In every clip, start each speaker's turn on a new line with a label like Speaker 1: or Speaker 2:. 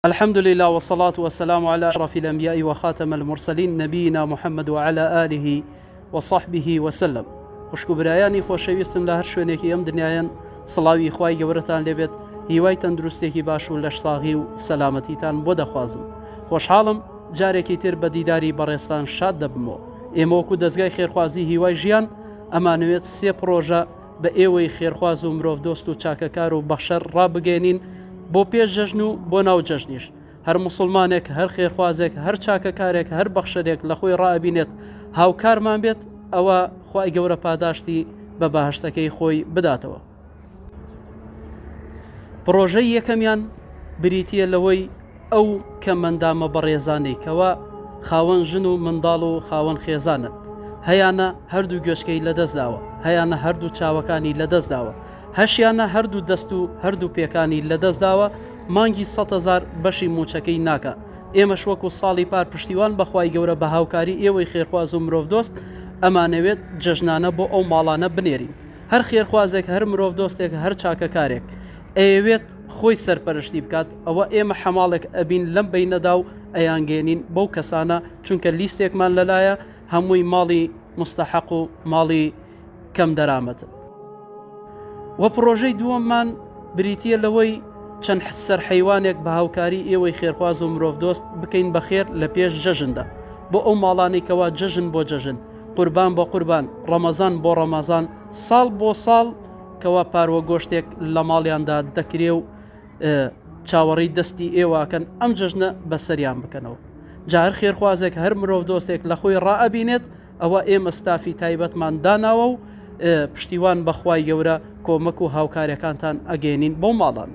Speaker 1: الحمد لله والصلاة والسلام على أشرف الأنبياء وخاتم المرسلين نبينا محمد وعلى آله وصحبه وسلم. خوشکو برایانی خۆشەویستم لە هەر شوێنێکی ئەم دنیایەن سڵاوی خوای گەورەتان لێبێت، هیوای تەندروستێکی باش و لەشساغی و سەلامەتیتان بۆ دەخوازم. خۆشحاڵم جارێکی تر بە دیداری بەڕێستان شاد دەبمەوە. ئێمە وەکو دەستگای خێرخوازی هیوای ژیان ئەمانەوێت سێ پرۆژە بە ئێوەی خێرخواز و مرۆڤ دۆست و چاکەکار و بەخشەر ڕابگەێنین بۆ پێش جەژن و بۆ ناو جەژنیش. هەر مسلمانێک، هەر خێرخوازێک، هەر چاکەکارێک، هەر بەخشەرێک لە خۆی ڕائبینێت هاوکارمان بێت، ئەوە خوای گەورە پاداشتی بە بەهەشتەکەی خۆی بداتەوە. پرۆژەی یەکەمیان بریتیە لەوەی ئەو کە مەندامە بەڕێزانەی کەوە خاوەن ژن و منداڵ و خاوەن خێزانن، هەیانە هەردوو گوێشکەی لەدەستداوە، هەیانە هەردوو چاوەکانی لەدەستداوە، هەشیانە هەردوو دەست و هەردوو پێکانی لەدەستداوە، مانگی 100,000 بەشی موچەکەی ناکە. ئێمەش وەکو ساڵی پار پشتیوان بەخوای گەورە بە هاوکاری ئێوەی خێرخواز و مرۆڤ دۆست ئەمانەوێت جەژنانە بۆ ئەو ماڵانە بنێرین. هەر خێرخوازێک، هەر مرۆڤ دۆستێک، هەر چاکەکارێک ئەوێت خۆی سەرپەرشتی بکات، ئەوە ئێمە حەماڵێک ئەبین لەم بەینەدا و ئەیانگەێنین بەو کەسانە، چونکە لیستێکمان لەلایە هەمووی ماڵی مستەحەق و ماڵی کەم دەرامەت. وە پرۆژەی دووەممان بریتیە لەوەی چەند سەرحەیوانێک بە هاوکاری ئێوەی خێرخواز و مرۆڤ دۆست بکەین بەخێر لە پێش جەژندا بۆ ئەو ماڵانەی کەوا جەژن بۆ جەژن، قوربان بۆ قوربان، ڕەمەزان بۆ ڕەمەزان، ساڵ بۆ ساڵ کەوا پاروە گۆشتێک لە ماڵیاندا دەکرێ و چاوەڕی دەستی ئێواکەن ئەم جەژنە بەسەریان بکەنەوە. جا هەر خێرخوازێک، هەر مرۆڤ دۆستێک لە خۆی ڕائەبینێت، ئەوە ئێمە ستافی تایبەتمان داناوە و پشتیوان بەخوای گەورە کۆمەک و هاوکاریەکانتان ئەگەێنین بۆ ماڵان.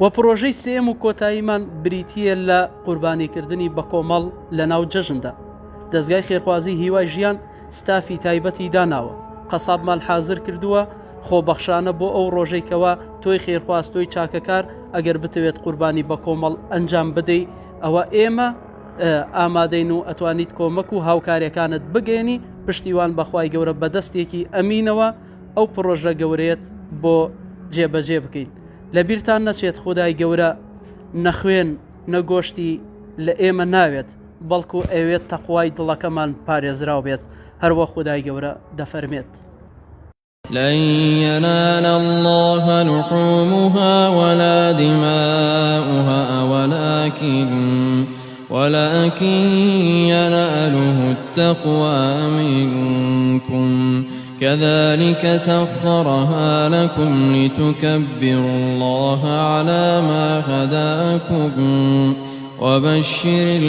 Speaker 1: وە پرۆژەی سێم و کۆتاییمان بریتیە لە قوربانیکردنی بە کۆمەڵ لە ناو جەژندا. دەستگای خێرخوازی هیوای ژیان ستافی تایبەتی داناوە، قەسابمان حازر کردووە خۆبەخشانە بۆ ئەو ڕۆژەی کەوا تۆی خێرخواز، تۆی چاکەکار ئەگەر بتەوێت قوربانی بە کۆمەڵ ئەنجام بدەی، ئەوە ئێمە ئامادەین و ئەتوانیت کۆمەک و هاوکاریەکانت بگەێنی، پشتیوان بەخوای گەورە بەدەستێکی ئەمینەوە ئەو پرۆژە گەورەیەت بۆ جێبەجێ بکەین. لەبیرتان نەچێت خودای گەورە نەخوێن نەگۆشتی لە ئێمە ناوێت، بەڵکو ئەوێت تەقوای دڵەکەمان پارێزراو بێت، هەروە خودای گەورە دەفەرمێت:
Speaker 2: لن ينال الله لحومها ولا دماؤها ولكن يناله التقوى منكم كذلك سخرها لكم لتكبروا الله على ما هداكم وبشر